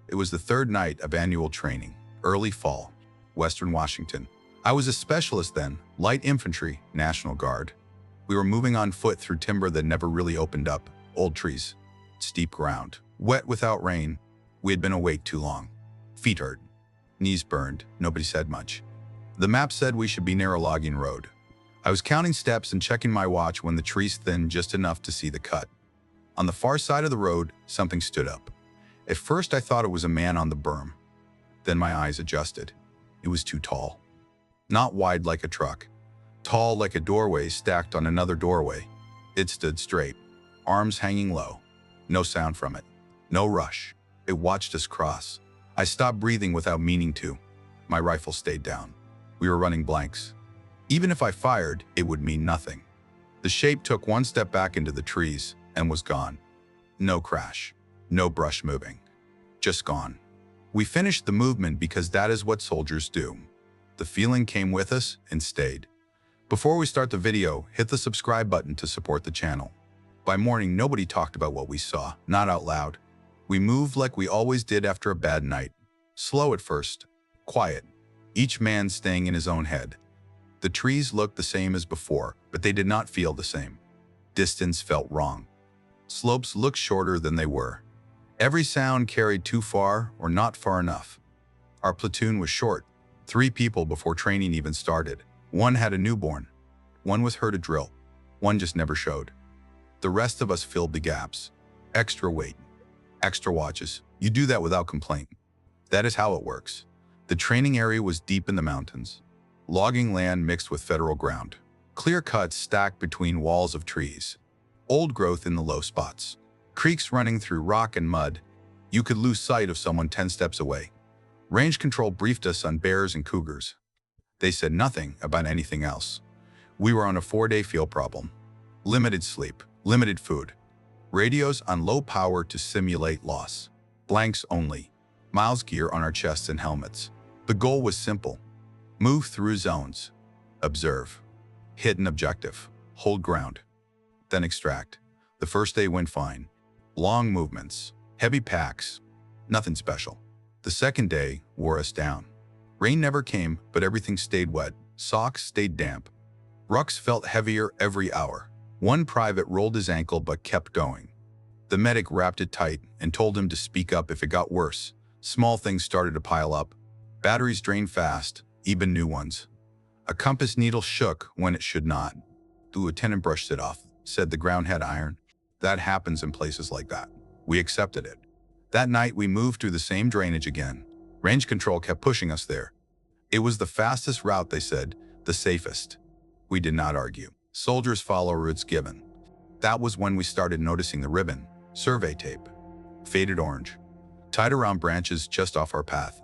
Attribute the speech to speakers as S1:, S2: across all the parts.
S1: It was the third night of annual training, early fall, Western Washington. I was a specialist then, light infantry, National Guard. We were moving on foot through timber that never really opened up, old trees, steep ground, wet without rain. We had been awake too long. Feet hurt, knees burned, nobody said much. The map said we should be near a logging road. I was counting steps and checking my watch when the trees thinned just enough to see the cut. On the far side of the road, something stood up. At first I thought it was a man on the berm. Then my eyes adjusted. It was too tall. Not wide like a truck. Tall like a doorway stacked on another doorway. It stood straight, arms hanging low. No sound from it. No rush. It watched us cross. I stopped breathing without meaning to. My rifle stayed down. We were running blanks. Even if I fired, it would mean nothing. The shape took one step back into the trees and was gone. No crash. No brush moving. Just gone. We finished the movement because that is what soldiers do. The feeling came with us and stayed. Before we start the video, hit the subscribe button to support the channel. By morning, nobody talked about what we saw, not out loud. We moved like we always did after a bad night. Slow at first, quiet, each man staying in his own head. The trees looked the same as before, but they did not feel the same. Distance felt wrong. Slopes looked shorter than they were. Every sound carried too far or not far enough. Our platoon was short, 3 people before training even started. One had a newborn. One was hurt at drill. One just never showed. The rest of us filled the gaps. Extra weight, extra watches. You do that without complaint. That is how it works. The training area was deep in the mountains. Logging land mixed with federal ground. Clear cuts stacked between walls of trees. Old growth in the low spots. Creeks running through rock and mud. You could lose sight of someone 10 steps away. Range control briefed us on bears and cougars. They said nothing about anything else. We were on a 4-day field problem. Limited sleep, limited food. Radios on low power to simulate loss. Blanks only. Miles gear on our chests and helmets. The goal was simple. Move through zones. Observe. Hit an objective. Hold ground. Then extract. The first day went fine. Long movements. Heavy packs. Nothing special. The second day wore us down. Rain never came, but everything stayed wet. Socks stayed damp. Rucks felt heavier every hour. One private rolled his ankle but kept going. The medic wrapped it tight and told him to speak up if it got worse. Small things started to pile up. Batteries drained fast, even new ones. A compass needle shook when it should not. The lieutenant brushed it off, said the ground had iron. That happens in places like that. We accepted it. That night we moved through the same drainage again. Range control kept pushing us there. It was the fastest route, they said, the safest. We did not argue. Soldiers follow routes given. That was when we started noticing the ribbon, survey tape, faded orange, tied around branches just off our path.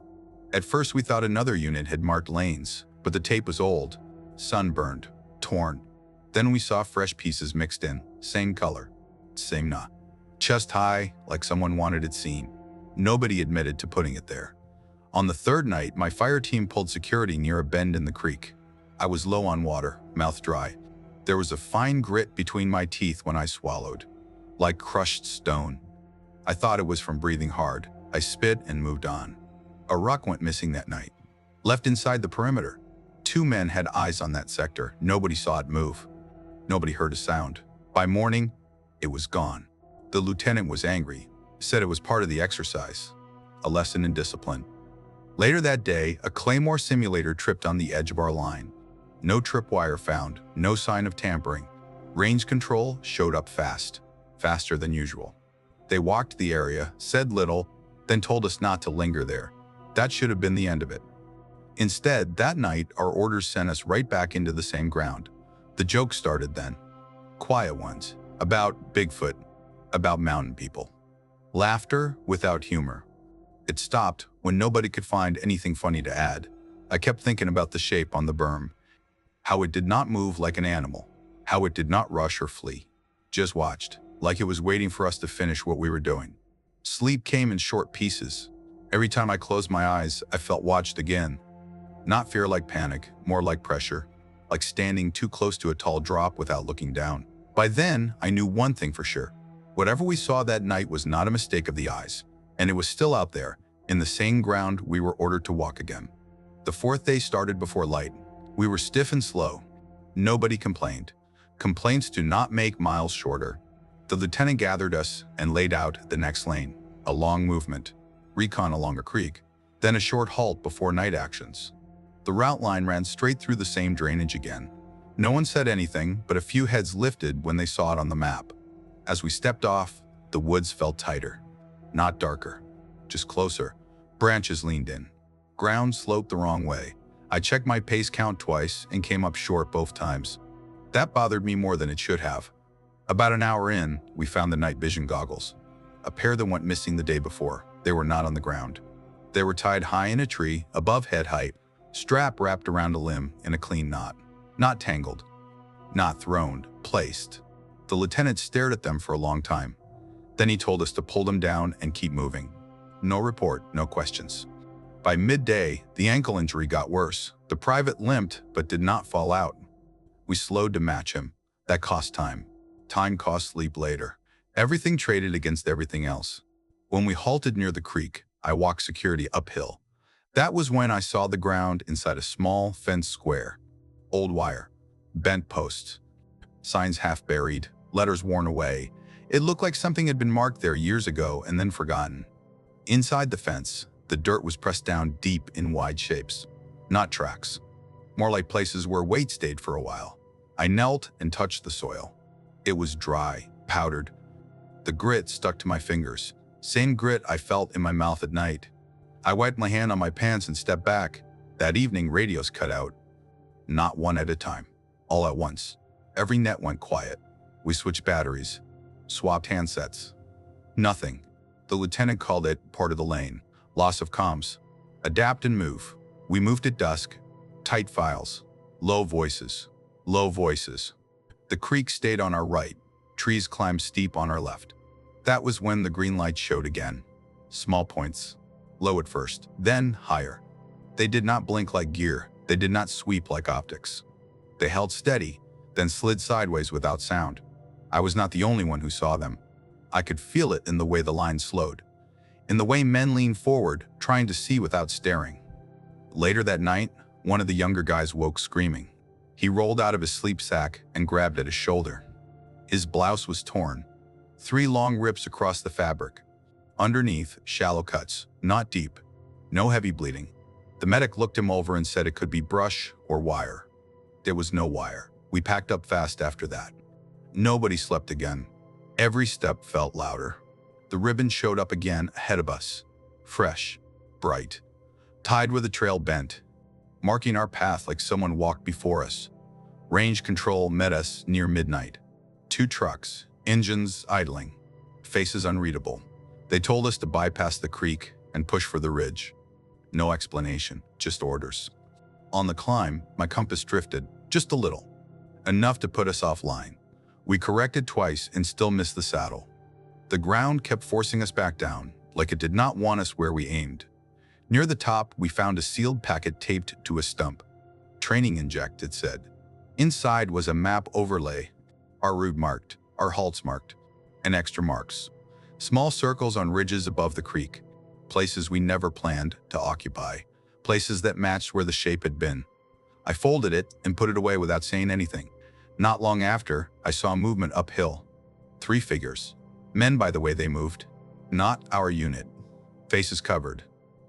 S1: At first we thought another unit had marked lanes, but the tape was old, sunburned, torn. Then we saw fresh pieces mixed in, same color, same knot. Chest high, like someone wanted it seen. Nobody admitted to putting it there. On the third night, my fire team pulled security near a bend in the creek. I was low on water, mouth dry. There was a fine grit between my teeth when I swallowed, like crushed stone. I thought it was from breathing hard. I spit and moved on. A ruck went missing that night. Left inside the perimeter. 2 men had eyes on that sector. Nobody saw it move. Nobody heard a sound. By morning, it was gone. The lieutenant was angry, said it was part of the exercise, a lesson in discipline. Later that day, a Claymore simulator tripped on the edge of our line. No tripwire found, no sign of tampering. Range control showed up fast, faster than usual. They walked the area, said little, then told us not to linger there. That should have been the end of it. Instead, that night, our orders sent us right back into the same ground. The jokes started then. Quiet ones, about Bigfoot, about mountain people. Laughter without humor. It stopped when nobody could find anything funny to add. I kept thinking about the shape on the berm, how it did not move like an animal, how it did not rush or flee. Just watched, like it was waiting for us to finish what we were doing. Sleep came in short pieces. Every time I closed my eyes, I felt watched again. Not fear like panic, more like pressure, like standing too close to a tall drop without looking down. By then, I knew one thing for sure. Whatever we saw that night was not a mistake of the eyes, and it was still out there, In the same ground we were ordered to walk again. The fourth day started before light. We were stiff and slow. Nobody complained. Complaints do not make miles shorter. The lieutenant gathered us and laid out the next lane. A long movement, recon along a creek, then a short halt before night actions. The route line ran straight through the same drainage again. No one said anything, but a few heads lifted when they saw it on the map. As we stepped off, the woods felt tighter. Not darker, just closer. Branches leaned in. Ground sloped the wrong way. I checked my pace count twice and came up short both times. That bothered me more than it should have. About an hour in, we found the night vision goggles. A pair that went missing the day before. They were not on the ground. They were tied high in a tree, above head height, strap wrapped around a limb in a clean knot. Not tangled, not thrown, placed. The lieutenant stared at them for a long time. Then he told us to pull them down and keep moving. No report, no questions. By midday, the ankle injury got worse. The private limped, but did not fall out. We slowed to match him. That cost time. Time cost sleep later. Everything traded against everything else. When we halted near the creek, I walked security uphill. That was when I saw the ground inside a small fenced square. Old wire, bent posts, signs half buried, letters worn away. It looked like something had been marked there years ago and then forgotten. Inside the fence, the dirt was pressed down deep in wide shapes. Not tracks. More like places where weight stayed for a while. I knelt and touched the soil. It was dry, powdered. The grit stuck to my fingers. Same grit I felt in my mouth at night. I wiped my hand on my pants and stepped back. That evening, radios cut out. Not one at a time. All at once. Every net went quiet. We switched batteries. Swapped handsets. Nothing. The lieutenant called it part of the lane. Loss of comms. Adapt and move. We moved at dusk. Tight files. Low voices. Low voices. The creek stayed on our right. Trees climbed steep on our left. That was when the green light showed again. Small points. Low at first, then higher. They did not blink like gear. They did not sweep like optics. They held steady, then slid sideways without sound. I was not the only one who saw them. I could feel it in the way the line slowed, in the way men leaned forward, trying to see without staring. Later that night, one of the younger guys woke screaming. He rolled out of his sleep sack and grabbed at his shoulder. His blouse was torn, 3 long rips across the fabric. Underneath, shallow cuts, not deep, no heavy bleeding. The medic looked him over and said it could be brush or wire. There was no wire. We packed up fast after that. Nobody slept again. Every step felt louder. The ribbon showed up again ahead of us. Fresh, bright, tied with a trail bent, marking our path like someone walked before us. Range control met us near midnight. 2 trucks, engines idling, faces unreadable. They told us to bypass the creek and push for the ridge. No explanation, just orders. On the climb, my compass drifted, just a little, enough to put us offline. We corrected twice and still missed the saddle. The ground kept forcing us back down, like it did not want us where we aimed. Near the top, we found a sealed packet taped to a stump. Training inject, it said. Inside was a map overlay, our route marked, our halts marked, and extra marks. Small circles on ridges above the creek, places we never planned to occupy, places that matched where the shape had been. I folded it and put it away without saying anything. Not long after, I saw movement uphill. 3 figures. Men, by the way they moved. Not our unit. Faces covered.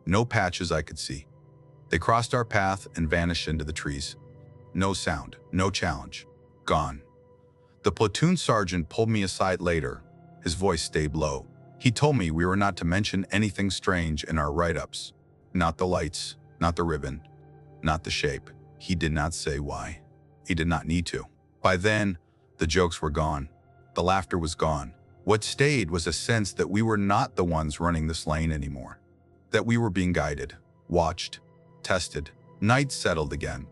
S1: No patches I could see. They crossed our path and vanished into the trees. No sound, no challenge. Gone. The platoon sergeant pulled me aside later. His voice stayed low. He told me we were not to mention anything strange in our write-ups. Not the lights, not the ribbon, not the shape. He did not say why. He did not need to. By then, the jokes were gone. The laughter was gone. What stayed was a sense that we were not the ones running this lane anymore. That we were being guided, watched, tested. Night settled again.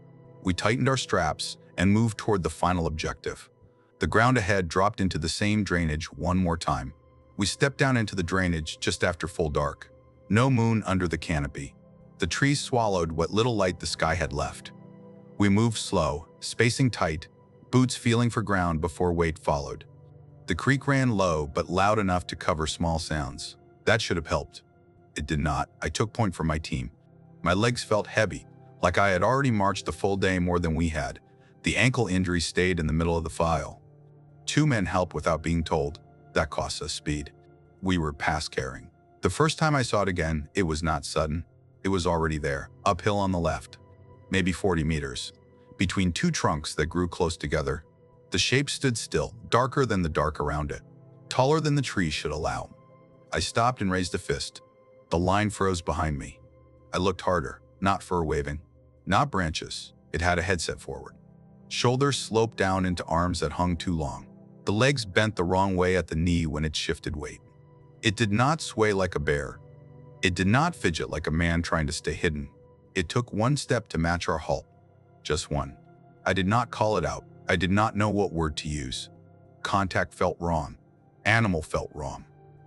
S1: We tightened our straps and moved toward the final objective. The ground ahead dropped into the same drainage one more time. We stepped down into the drainage just after full dark. No moon under the canopy. The trees swallowed what little light the sky had left. We moved slow, spacing tight, boots feeling for ground before weight followed. The creek ran low but loud enough to cover small sounds. That should have helped. It did not. I took point from my team. My legs felt heavy, like I had already marched the full day more than we had. The ankle injury stayed in the middle of the file. 2 men helped without being told. That cost us speed. We were past caring. The first time I saw it again, it was not sudden. It was already there, uphill on the left, maybe 40 meters, between 2 trunks that grew close together. The shape stood still, darker than the dark around it, taller than the trees should allow. I stopped and raised a fist. The line froze behind me. I looked harder, not fur waving, not branches. It had a head set forward. Shoulders sloped down into arms that hung too long. The legs bent the wrong way at the knee when it shifted weight. It did not sway like a bear. It did not fidget like a man trying to stay hidden. It took 1 step to match our halt. Just 1. I did not call it out. I did not know what word to use. Contact felt wrong. Animal felt wrong.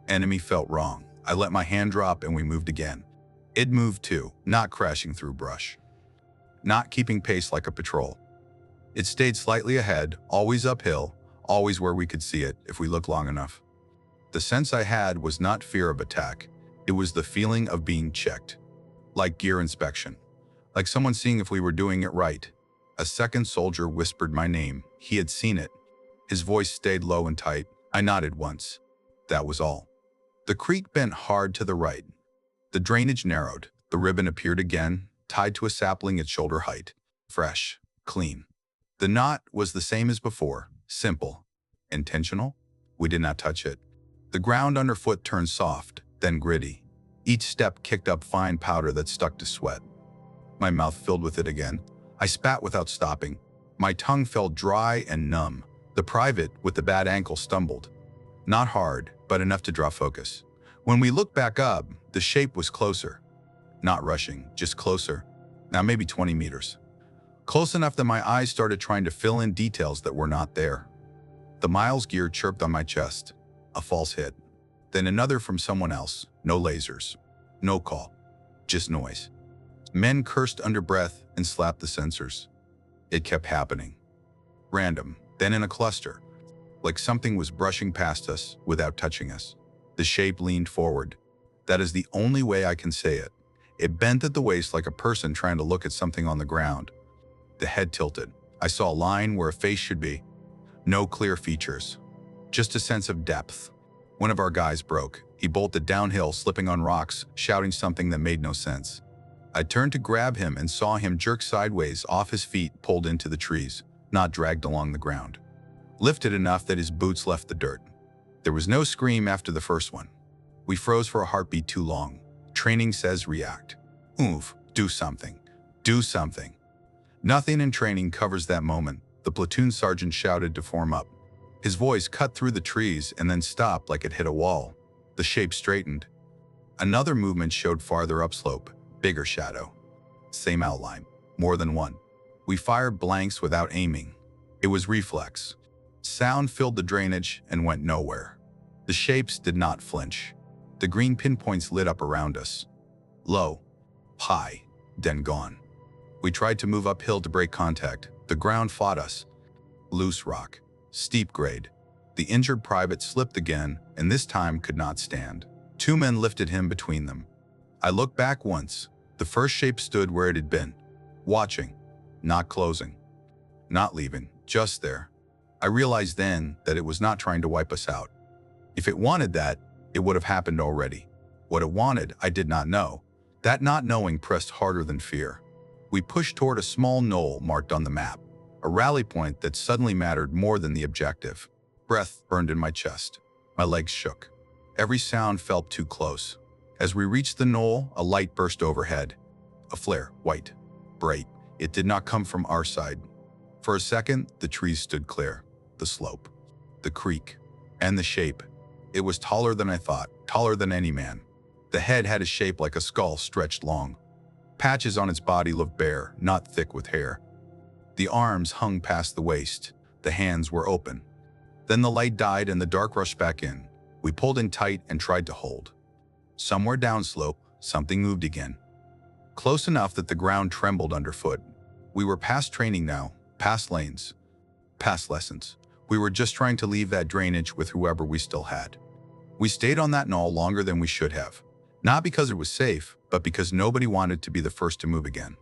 S1: Enemy felt wrong. I let my hand drop and we moved again. It moved too, not crashing through brush, not keeping pace like a patrol. It stayed slightly ahead, always uphill, always where we could see it if we looked long enough. The sense I had was not fear of attack. It was the feeling of being checked, like gear inspection, like someone seeing if we were doing it right. A second soldier whispered my name. He had seen it. His voice stayed low and tight. I nodded once. That was all. The creek bent hard to the right. The drainage narrowed. The ribbon appeared again, tied to a sapling at shoulder height. Fresh, clean. The knot was the same as before, simple. Intentional? We did not touch it. The ground underfoot turned soft, then gritty. Each step kicked up fine powder that stuck to sweat. My mouth filled with it again. I spat without stopping. My tongue felt dry and numb. The private with the bad ankle stumbled. Not hard, but enough to draw focus. When we looked back up, the shape was closer. Not rushing, just closer. Now maybe 20 meters. Close enough that my eyes started trying to fill in details that were not there. The miles gear chirped on my chest. A false hit. Then another from someone else. No lasers. No call. Just noise. Men cursed under breath and slapped the sensors. It kept happening. Random, then in a cluster. Like something was brushing past us without touching us. The shape leaned forward. That is the only way I can say it. It bent at the waist like a person trying to look at something on the ground. The head tilted. I saw a line where a face should be. No clear features. Just a sense of depth. One of our guys broke. He bolted downhill, slipping on rocks, shouting something that made no sense. I turned to grab him and saw him jerk sideways off his feet, pulled into the trees, not dragged along the ground. Lifted enough that his boots left the dirt. There was no scream after the first one. We froze for a heartbeat too long. Training says react. Move, do something. Do something. Nothing in training covers that moment. The platoon sergeant shouted to form up. His voice cut through the trees and then stopped like it hit a wall. The shape straightened. Another movement showed farther upslope, bigger shadow. Same outline, more than one. We fired blanks without aiming. It was reflex. Sound filled the drainage and went nowhere. The shapes did not flinch. The green pinpoints lit up around us. Low, high, then gone. We tried to move uphill to break contact. The ground fought us. Loose rock, steep grade. The injured private slipped again, and this time could not stand. 2 men lifted him between them. I looked back once. The first shape stood where it had been, watching, not closing, not leaving, just there. I realized then that it was not trying to wipe us out. If it wanted that, it would have happened already. What it wanted, I did not know. That not knowing pressed harder than fear. We pushed toward a small knoll marked on the map, a rally point that suddenly mattered more than the objective. Breath burned in my chest. My legs shook. Every sound felt too close. As we reached the knoll, a light burst overhead. A flare, white, bright. It did not come from our side. For a second, the trees stood clear. The slope, the creek, and the shape. It was taller than I thought, taller than any man. The head had a shape like a skull stretched long. Patches on its body looked bare, not thick with hair. The arms hung past the waist. The hands were open. Then the light died and the dark rushed back in. We pulled in tight and tried to hold. Somewhere downslope, something moved again. Close enough that the ground trembled underfoot. We were past training now, past lanes, past lessons. We were just trying to leave that drainage with whoever we still had. We stayed on that knoll longer than we should have. Not because it was safe, but because nobody wanted to be the first to move again.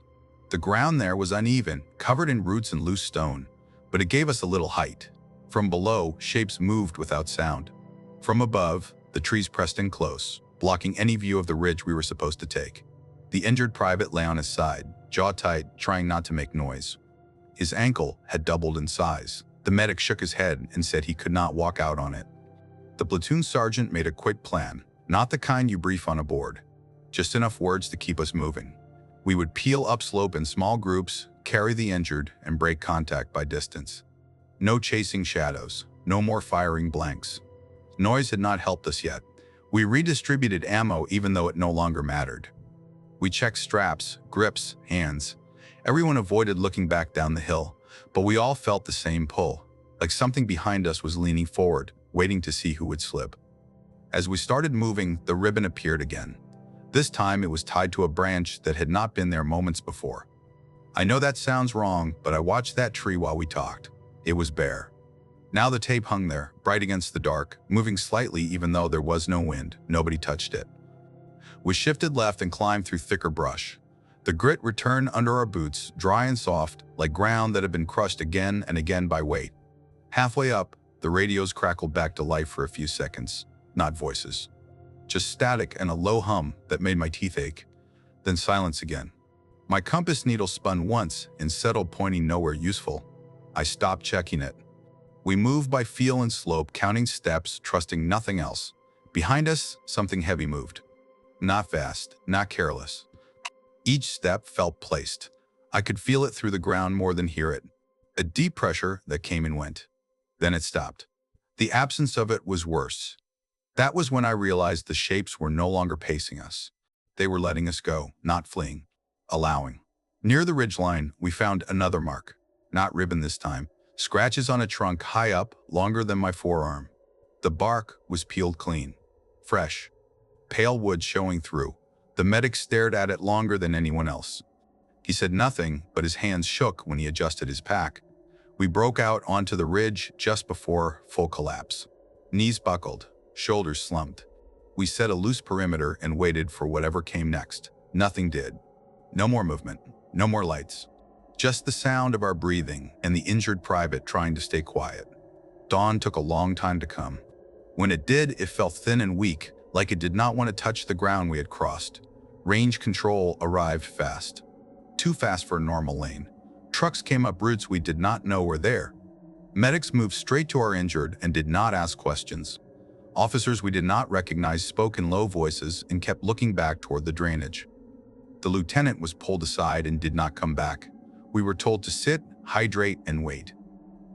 S1: The ground there was uneven, covered in roots and loose stone, but it gave us a little height. From below, shapes moved without sound. From above, the trees pressed in close, blocking any view of the ridge we were supposed to take. The injured private lay on his side, jaw tight, trying not to make noise. His ankle had doubled in size. The medic shook his head and said he could not walk out on it. The platoon sergeant made a quick plan, not the kind you brief on a board, just enough words to keep us moving. We would peel upslope in small groups, carry the injured, and break contact by distance. No chasing shadows, no more firing blanks. Noise had not helped us yet. We redistributed ammo even though it no longer mattered. We checked straps, grips, hands. Everyone avoided looking back down the hill, but we all felt the same pull, like something behind us was leaning forward, waiting to see who would slip. As we started moving, the ribbon appeared again. This time it was tied to a branch that had not been there moments before. I know that sounds wrong, but I watched that tree while we talked. It was bare. Now the tape hung there, bright against the dark, moving slightly even though there was no wind. Nobody touched it. We shifted left and climbed through thicker brush. The grit returned under our boots, dry and soft, like ground that had been crushed again and again by weight. Halfway up, the radios crackled back to life for a few seconds. Not voices. Just static and a low hum that made my teeth ache. Then silence again. My compass needle spun once and settled, pointing nowhere useful. I stopped checking it. We moved by feel and slope, counting steps, trusting nothing else. Behind us, something heavy moved. Not fast, not careless. Each step felt placed. I could feel it through the ground more than hear it. A deep pressure that came and went. Then it stopped. The absence of it was worse. That was when I realized the shapes were no longer pacing us. They were letting us go, not fleeing, allowing. Near the ridgeline, we found another mark. Not ribbon this time. Scratches on a trunk high up, longer than my forearm. The bark was peeled clean. Fresh. Pale wood showing through. The medic stared at it longer than anyone else. He said nothing, but his hands shook when he adjusted his pack. We broke out onto the ridge just before full collapse. Knees buckled, shoulders slumped. We set a loose perimeter and waited for whatever came next. Nothing did. No more movement, no more lights. Just the sound of our breathing and the injured private trying to stay quiet. Dawn took a long time to come. When it did, it felt thin and weak, like it did not want to touch the ground we had crossed. Range control arrived fast. Too fast for a normal lane. Trucks came up routes we did not know were there. Medics moved straight to our injured and did not ask questions. Officers we did not recognize spoke in low voices and kept looking back toward the drainage. The lieutenant was pulled aside and did not come back. We were told to sit, hydrate, and wait.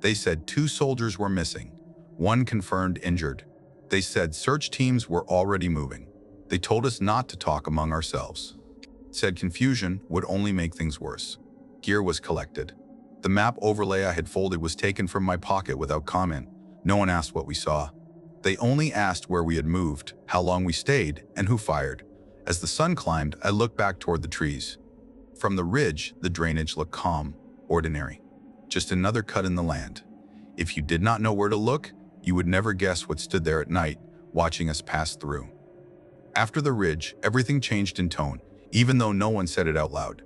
S1: They said 2 soldiers were missing, 1 confirmed injured. They said search teams were already moving. They told us not to talk among ourselves. Said confusion would only make things worse. Gear was collected. The map overlay I had folded was taken from my pocket without comment. No one asked what we saw. They only asked where we had moved, how long we stayed, and who fired. As the sun climbed, I looked back toward the trees. From the ridge, the drainage looked calm, ordinary. Just another cut in the land. If you did not know where to look, you would never guess what stood there at night, watching us pass through. After the ridge, everything changed in tone, even though no one said it out loud.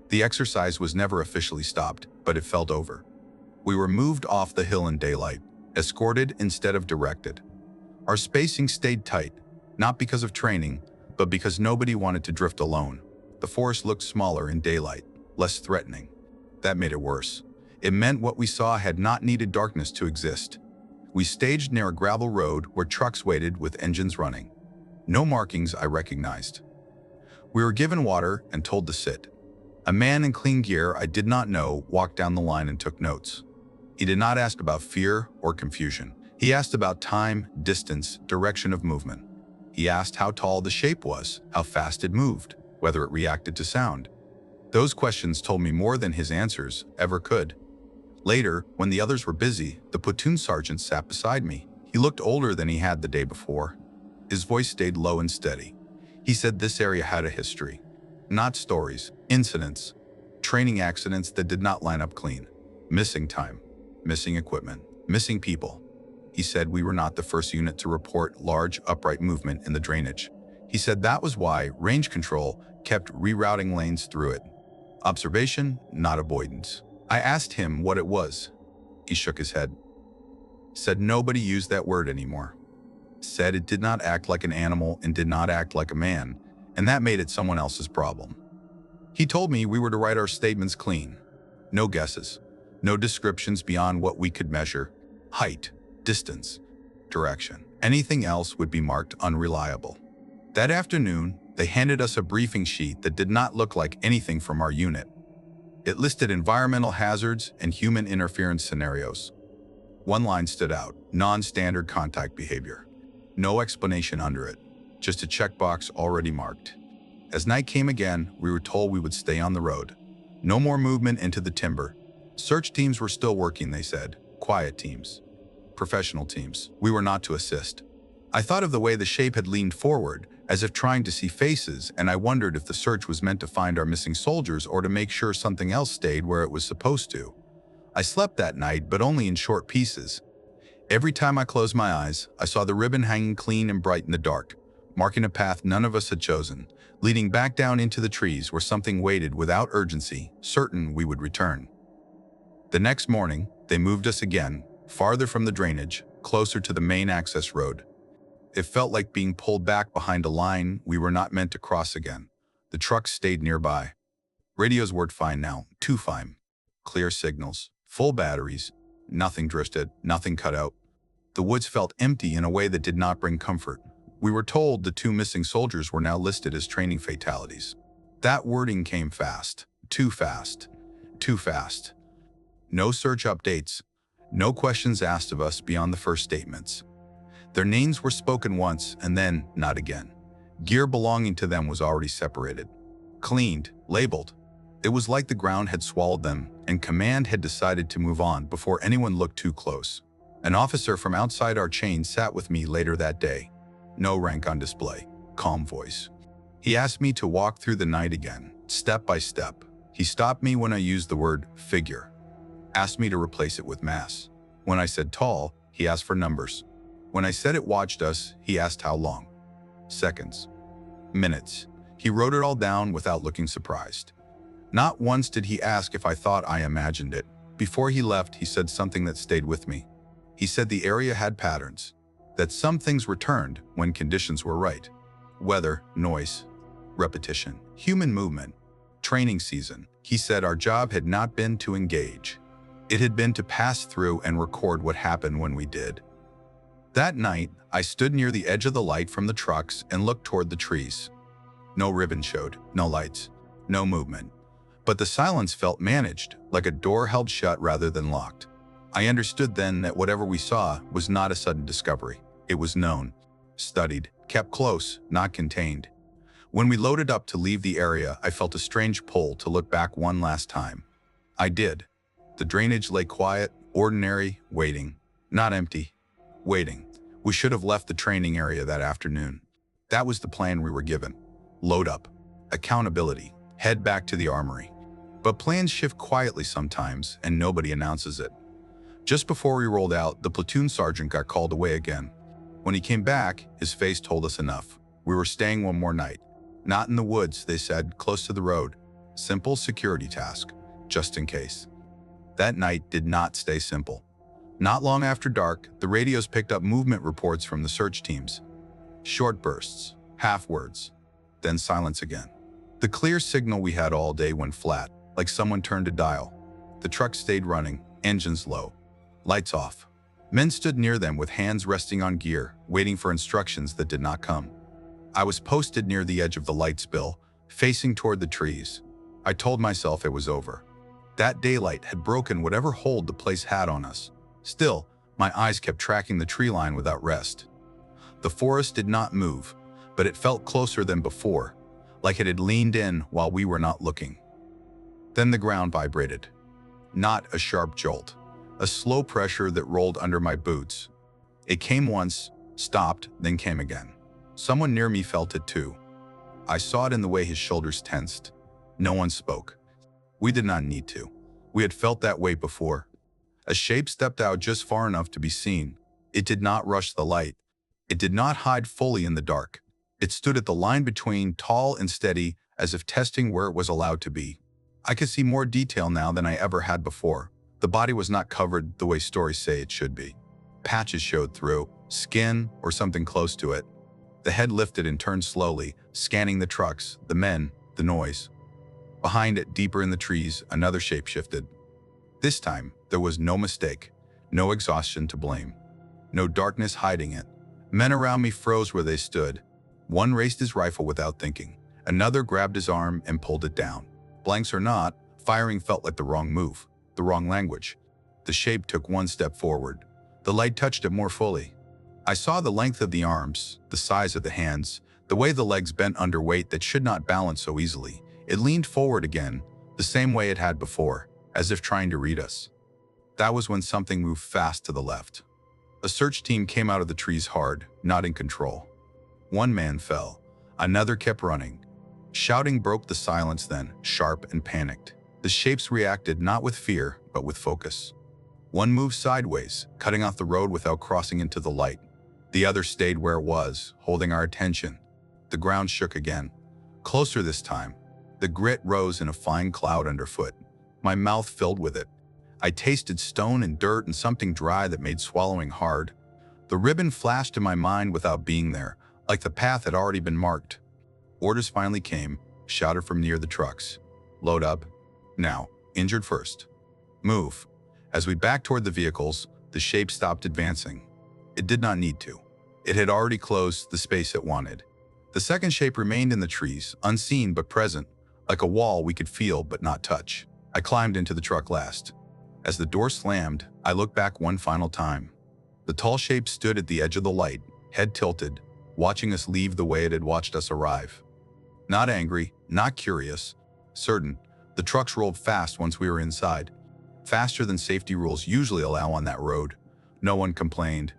S1: The exercise was never officially stopped, but it felt over. We were moved off the hill in daylight, escorted instead of directed. Our spacing stayed tight, not because of training, but because nobody wanted to drift alone. The forest looked smaller in daylight, less threatening. That made it worse. It meant what we saw had not needed darkness to exist. We staged near a gravel road where trucks waited with engines running. No markings I recognized. We were given water and told to sit. A man in clean gear I did not know walked down the line and took notes. He did not ask about fear or confusion. He asked about time, distance, direction of movement. He asked how tall the shape was, how fast it moved, whether it reacted to sound. Those questions told me more than his answers ever could. Later, when the others were busy, the platoon sergeant sat beside me. He looked older than he had the day before. His voice stayed low and steady. He said this area had a history. Not stories, incidents. Training accidents that did not line up clean. Missing time, missing equipment, missing people. He said we were not the first unit to report large, upright movement in the drainage. He said that was why range control kept rerouting lanes through it. Observation, not avoidance. I asked him what it was. He shook his head. Said nobody used that word anymore. Said it did not act like an animal and did not act like a man, and that made it someone else's problem. He told me we were to write our statements clean. No guesses. No descriptions beyond what we could measure. Height, distance, direction. Anything else would be marked unreliable. That afternoon, they handed us a briefing sheet that did not look like anything from our unit. It listed environmental hazards and human interference scenarios. One line stood out: non-standard contact behavior. No explanation under it, just a checkbox already marked. As night came again, we were told we would stay on the road. No more movement into the timber. Search teams were still working, they said. Quiet teams. Professional teams. We were not to assist. I thought of the way the shape had leaned forward, as if trying to see faces, and I wondered if the search was meant to find our missing soldiers or to make sure something else stayed where it was supposed to. I slept that night, but only in short pieces. Every time I closed my eyes, I saw the ribbon hanging clean and bright in the dark, marking a path none of us had chosen, leading back down into the trees where something waited without urgency, certain we would return. The next morning, they moved us again, farther from the drainage, closer to the main access road. It felt like being pulled back behind a line we were not meant to cross again. The trucks stayed nearby. Radios worked fine now, too fine. Clear signals, full batteries, nothing drifted, nothing cut out. The woods felt empty in a way that did not bring comfort. We were told the 2 missing soldiers were now listed as training fatalities. That wording came fast. Too fast. Too fast. No search updates. No questions asked of us beyond the first statements. Their names were spoken once and then not again. Gear belonging to them was already separated. Cleaned, labeled. It was like the ground had swallowed them and command had decided to move on before anyone looked too close. An officer from outside our chain sat with me later that day. No rank on display. Calm voice. He asked me to walk through the night again, step by step. He stopped me when I used the word figure. Asked me to replace it with mass. When I said tall, he asked for numbers. When I said it watched us, he asked how long. Seconds. Minutes. He wrote it all down without looking surprised. Not once did he ask if I thought I imagined it. Before he left, he said something that stayed with me. He said the area had patterns, that some things returned when conditions were right. Weather, noise, repetition, human movement, training season. He said our job had not been to engage. It had been to pass through and record what happened when we did. That night, I stood near the edge of the light from the trucks and looked toward the trees. No ribbon showed, no lights, no movement. But the silence felt managed, like a door held shut rather than locked. I understood then that whatever we saw was not a sudden discovery. It was known, studied, kept close, not contained. When we loaded up to leave the area, I felt a strange pull to look back one last time. I did. The drainage lay quiet, ordinary, waiting. Not empty. Waiting. We should have left the training area that afternoon. That was the plan we were given. Load up. Accountability. Head back to the armory. But plans shift quietly sometimes, and nobody announces it. Just before we rolled out, the platoon sergeant got called away again. When he came back, his face told us enough. We were staying one more night. Not in the woods, they said, close to the road. Simple security task, just in case. That night did not stay simple. Not long after dark, the radios picked up movement reports from the search teams. Short bursts, half words, then silence again. The clear signal we had all day went flat, like someone turned a dial. The truck stayed running, engines low, lights off. Men stood near them with hands resting on gear, waiting for instructions that did not come. I was posted near the edge of the light spill, facing toward the trees. I told myself it was over. That daylight had broken whatever hold the place had on us. Still, my eyes kept tracking the tree line without rest. The forest did not move, but it felt closer than before, like it had leaned in while we were not looking. Then the ground vibrated. Not a sharp jolt, a slow pressure that rolled under my boots. It came once, stopped, then came again. Someone near me felt it too. I saw it in the way his shoulders tensed. No one spoke. We did not need to. We had felt that way before. A shape stepped out just far enough to be seen. It did not rush the light. It did not hide fully in the dark. It stood at the line between tall and steady, as if testing where it was allowed to be. I could see more detail now than I ever had before. The body was not covered the way stories say it should be. Patches showed through, skin or something close to it. The head lifted and turned slowly, scanning the trucks, the men, the noise. Behind it, deeper in the trees, another shape shifted. This time, there was no mistake, no exhaustion to blame, no darkness hiding it. Men around me froze where they stood. One raised his rifle without thinking. Another grabbed his arm and pulled it down. Blanks or not, firing felt like the wrong move, the wrong language. The shape took one step forward. The light touched it more fully. I saw the length of the arms, the size of the hands, the way the legs bent under weight that should not balance so easily. It leaned forward again, the same way it had before, as if trying to read us. That was when something moved fast to the left. A search team came out of the trees hard, not in control. One man fell. Another kept running. Shouting broke the silence then, sharp and panicked. The shapes reacted not with fear, but with focus. One moved sideways, cutting off the road without crossing into the light. The other stayed where it was, holding our attention. The ground shook again. Closer this time. The grit rose in a fine cloud underfoot. My mouth filled with it. I tasted stone and dirt and something dry that made swallowing hard. The ribbon flashed in my mind without being there, like the path had already been marked. Orders finally came, shouted from near the trucks. Load up. Now, injured first. Move. As we backed toward the vehicles, the shape stopped advancing. It did not need to. It had already closed the space it wanted. The second shape remained in the trees, unseen but present, like a wall we could feel but not touch. I climbed into the truck last. As the door slammed, I looked back one final time. The tall shape stood at the edge of the light, head tilted, watching us leave the way it had watched us arrive. Not angry, not curious, certain. The trucks rolled fast once we were inside. Faster than safety rules usually allow on that road. No one complained.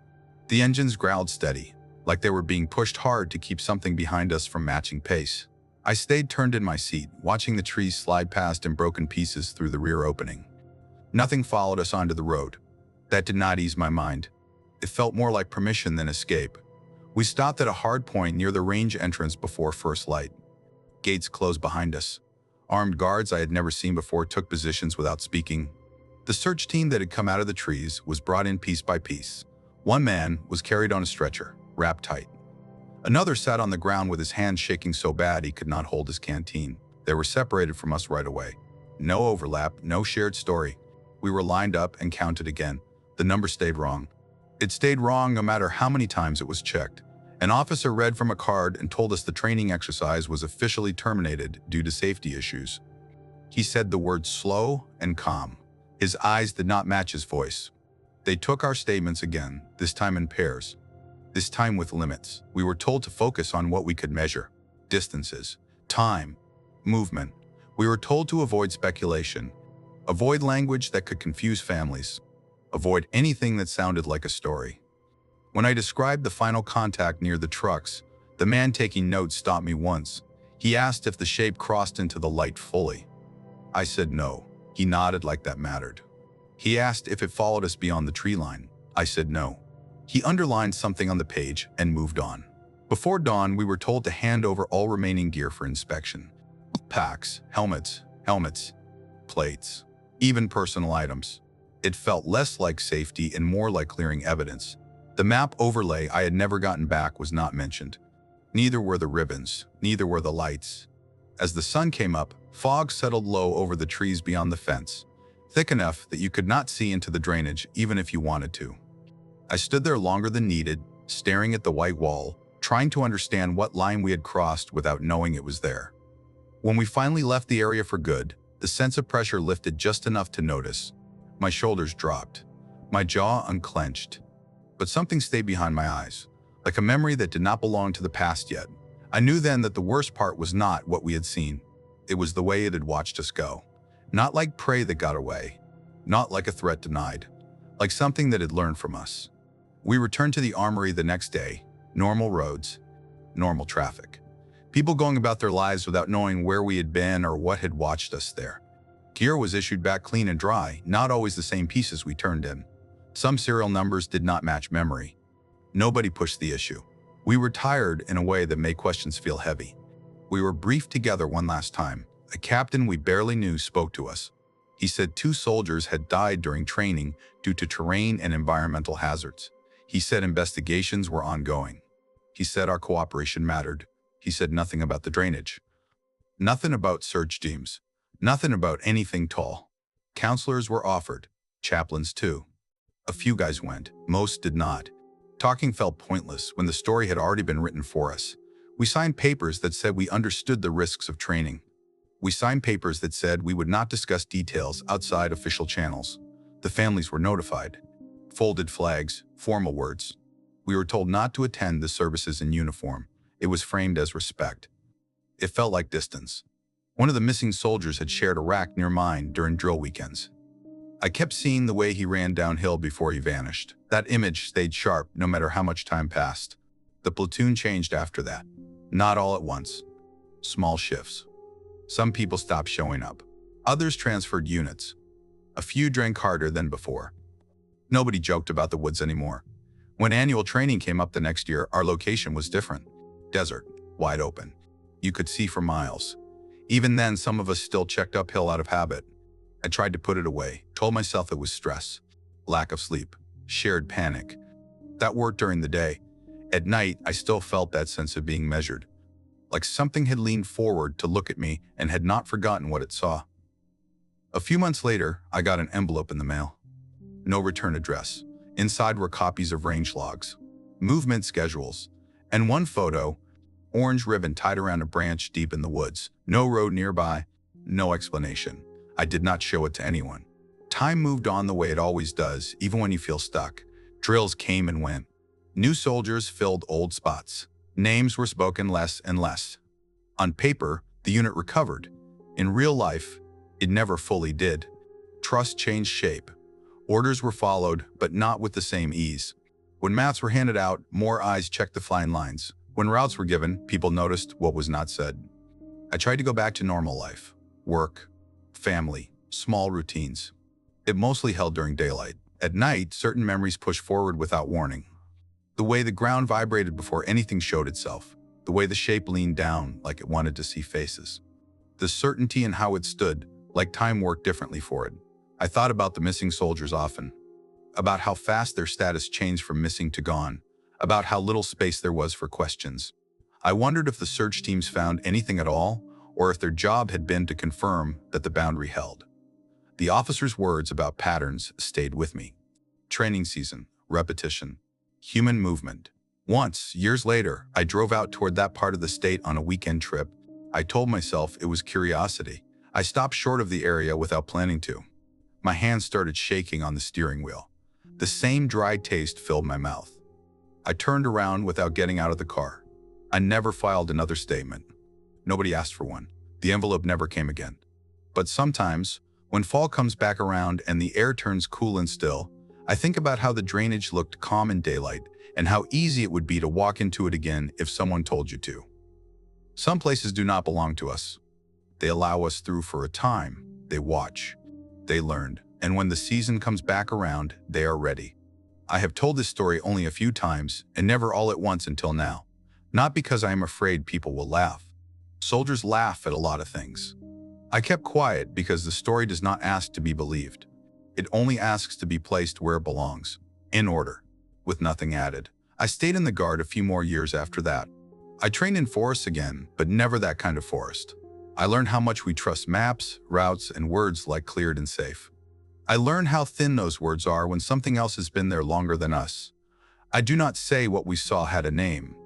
S1: The engines growled steady, like they were being pushed hard to keep something behind us from matching pace. I stayed turned in my seat, watching the trees slide past in broken pieces through the rear opening. Nothing followed us onto the road. That did not ease my mind. It felt more like permission than escape. We stopped at a hard point near the range entrance before first light. Gates closed behind us. Armed guards I had never seen before took positions without speaking. The search team that had come out of the trees was brought in piece by piece. One man was carried on a stretcher, wrapped tight. Another sat on the ground with his hands shaking so bad he could not hold his canteen. They were separated from us right away. No overlap, no shared story. We were lined up and counted again. The number stayed wrong. It stayed wrong no matter how many times it was checked. An officer read from a card and told us the training exercise was officially terminated due to safety issues. He said the words slow and calm. His eyes did not match his voice. They took our statements again, this time in pairs. This time with limits. We were told to focus on what we could measure. Distances, time, movement. We were told to avoid speculation. Avoid language that could confuse families. Avoid anything that sounded like a story. When I described the final contact near the trucks, the man taking notes stopped me once. He asked if the shape crossed into the light fully. I said no. He nodded like that mattered. He asked if it followed us beyond the tree line. I said no. He underlined something on the page and moved on. Before dawn, we were told to hand over all remaining gear for inspection. Packs, helmets, plates, even personal items. It felt less like safety and more like clearing evidence. The map overlay I had never gotten back was not mentioned. Neither were the ribbons, neither were the lights. As the sun came up, fog settled low over the trees beyond the fence, thick enough that you could not see into the drainage even if you wanted to. I stood there longer than needed, staring at the white wall, trying to understand what line we had crossed without knowing it was there. When we finally left the area for good, the sense of pressure lifted just enough to notice. My shoulders dropped, my jaw unclenched. But something stayed behind my eyes, like a memory that did not belong to the past yet. I knew then that the worst part was not what we had seen. It was the way it had watched us go. Not like prey that got away, not like a threat denied, like something that had learned from us. We returned to the armory the next day. Normal roads, normal traffic. People going about their lives without knowing where we had been or what had watched us there. Gear was issued back clean and dry, not always the same pieces we turned in. Some serial numbers did not match memory. Nobody pushed the issue. We were tired in a way that made questions feel heavy. We were briefed together one last time. A captain we barely knew spoke to us. He said 2 soldiers had died during training due to terrain and environmental hazards. He said investigations were ongoing. He said our cooperation mattered. He said nothing about the drainage. Nothing about search teams. Nothing about anything tall. Counselors were offered. Chaplains too. A few guys went. Most did not. Talking felt pointless when the story had already been written for us. We signed papers that said we understood the risks of training. We signed papers that said we would not discuss details outside official channels. The families were notified. Folded flags, formal words. We were told not to attend the services in uniform. It was framed as respect. It felt like distance. One of the missing soldiers had shared a rack near mine during drill weekends. I kept seeing the way he ran downhill before he vanished. That image stayed sharp no matter how much time passed. The platoon changed after that. Not all at once. Small shifts. Some people stopped showing up. Others transferred units. A few drank harder than before. Nobody joked about the woods anymore. When annual training came up the next year, our location was different. Desert, wide open. You could see for miles. Even then, some of us still checked uphill out of habit. I tried to put it away, told myself it was stress, lack of sleep, shared panic. That worked during the day. At night, I still felt that sense of being measured. Like something had leaned forward to look at me and had not forgotten what it saw. A few months later, I got an envelope in the mail. No return address. Inside were copies of range logs, movement schedules, and one photo, orange ribbon tied around a branch deep in the woods. No road nearby, no explanation. I did not show it to anyone. Time moved on the way it always does, even when you feel stuck. Drills came and went. New soldiers filled old spots. Names were spoken less and less. On paper, the unit recovered. In real life, it never fully did. Trust changed shape. Orders were followed, but not with the same ease. When maps were handed out, more eyes checked the flying lines. When routes were given, people noticed what was not said. I tried to go back to normal life. Work, family, small routines. It mostly held during daylight. At night, certain memories pushed forward without warning. The way the ground vibrated before anything showed itself. The way the shape leaned down like it wanted to see faces. The certainty in how it stood, like time worked differently for it. I thought about the missing soldiers often. About how fast their status changed from missing to gone. About how little space there was for questions. I wondered if the search teams found anything at all, or if their job had been to confirm that the boundary held. The officer's words about patterns stayed with me. Training season, repetition, human movement. Once, years later, I drove out toward that part of the state on a weekend trip. I told myself it was curiosity. I stopped short of the area without planning to. My hands started shaking on the steering wheel. The same dry taste filled my mouth. I turned around without getting out of the car. I never filed another statement. Nobody asked for one. The envelope never came again. But sometimes, when fall comes back around and the air turns cool and still, I think about how the drainage looked calm in daylight and how easy it would be to walk into it again if someone told you to. Some places do not belong to us. They allow us through for a time. They watch. They learned. And when the season comes back around, they are ready. I have told this story only a few times and never all at once until now. Not because I am afraid people will laugh. Soldiers laugh at a lot of things. I kept quiet because the story does not ask to be believed. It only asks to be placed where it belongs, in order, with nothing added. I stayed in the Guard a few more years after that. I trained in forests again, but never that kind of forest. I learned how much we trust maps, routes, and words like cleared and safe. I learned how thin those words are when something else has been there longer than us. I do not say what we saw had a name.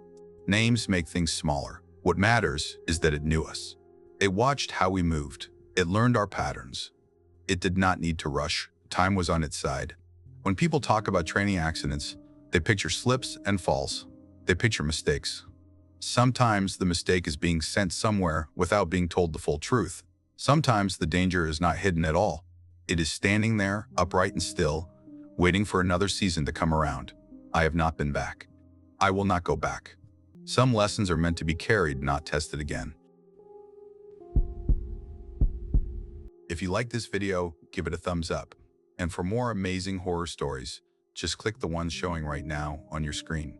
S1: Names make things smaller. What matters is that it knew us. It watched how we moved. It learned our patterns. It did not need to rush. Time was on its side. When people talk about training accidents, they picture slips and falls. They picture mistakes. Sometimes the mistake is being sent somewhere without being told the full truth. Sometimes the danger is not hidden at all. It is standing there, upright and still, waiting for another season to come around. I have not been back. I will not go back. Some lessons are meant to be carried, not tested again. If you like this video, give it a thumbs up. And for more amazing horror stories, just click the ones showing right now on your screen.